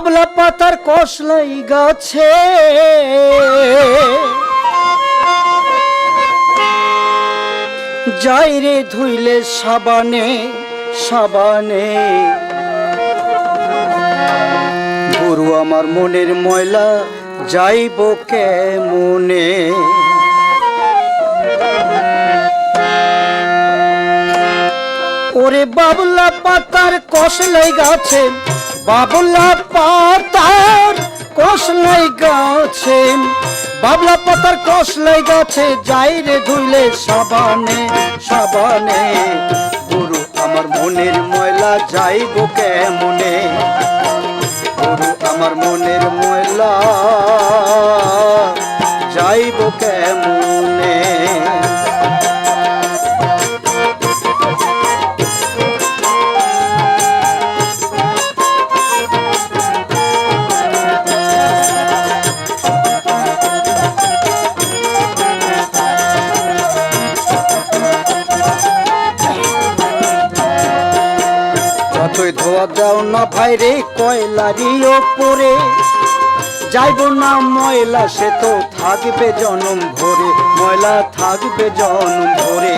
বাবলা পাতার কসলাই গাছে যাই রে ধুইলে সাবানে সাবানে গুরু আমার মনের ময়লা যাইব কেমনে ওরে বাবলা পাতার কসলাই গাছে বাবলা পাতার কসলাই গাছে বাবলা পাতার কসলাই গাছে যাই রে ধুইলে সাবানে সাবানে গুরু আমার মনের ময়লা যাইব কেমনে গুরু আমার মনের ময়লা যাইব কেমনে যতই ধোয়া দাও না ভাইরে কয়লারি ওপরে যাইব না ময়লা সে তো থাকবে জনম ভরে ময়লা থাকবে জনম ভরে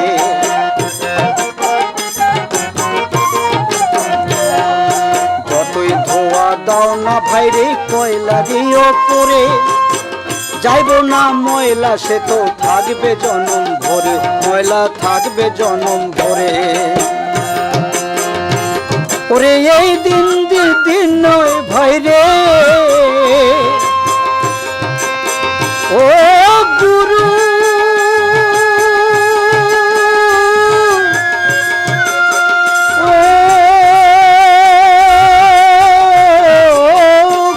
যতই ধোয়া দাও না ভাইরে কয়লারি ওপরে যাইব না ময়লা সে তো থাকবে জনম ভরে ময়লা থাকবে জনম ভরে ওরে এই দিন দিন নয় ভাইরে ও গুরু ও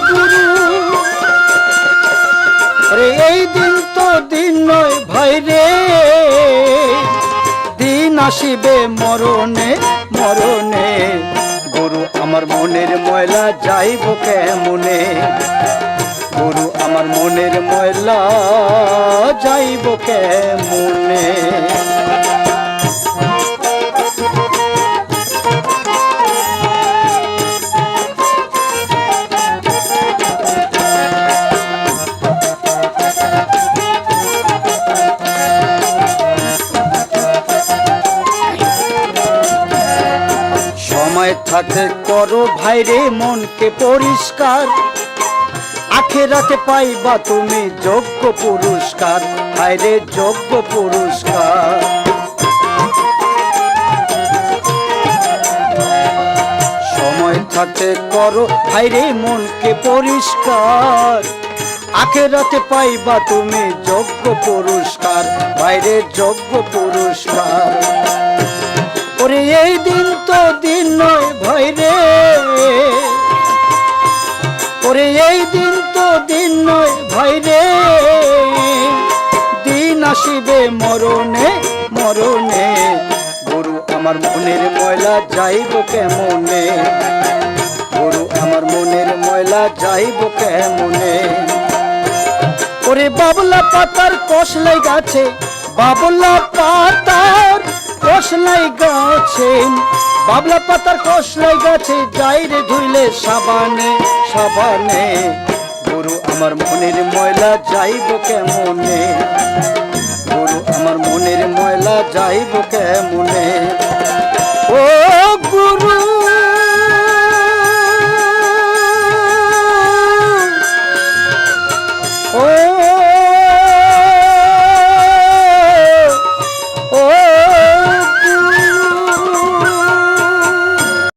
গুরু ওরে এই দিন তো দিন নয় ভাইরে দিন আসিবে মরণে মরণে গুরু আমার মনের ময়লা যাইব কেমনে গুরু আমার মনের ময়লা যাইব কেমনে সময় থাকে করো ভাইরে মনকে পরিষ্কার আখেরাতে পাইবা তুমি যোগ্য পুরস্কার ভাইরে যোগ্য পুরস্কার সময় থাকে করো ভাইরে মনকে পরিষ্কার আখেরাতে পাইবা তুমি যোগ্য পুরস্কার ভাইরে যোগ্য পুরস্কার ওরে এই দিন তো দিন নয় ভাইরে ওরে এই দিন তো দিন নয় ভাইরে দিন আসিবে মরণে মরণে গুরু আমার মনের ময়লা যাইব কেমনে গুরু আমার মনের ময়লা যাইব কেমনে ওরে বাবলা পাতার কসলাই গাছে বাবলা পাতার কসলাই গাছে বাবলা পাতার কসলাই গাছে যাই রে ধুইলে সাবানে সাবানে গুরু আমার মনের ময়লা যাইব কেমনে গুরু আমার মনের ময়লা যাইব কেমনে ও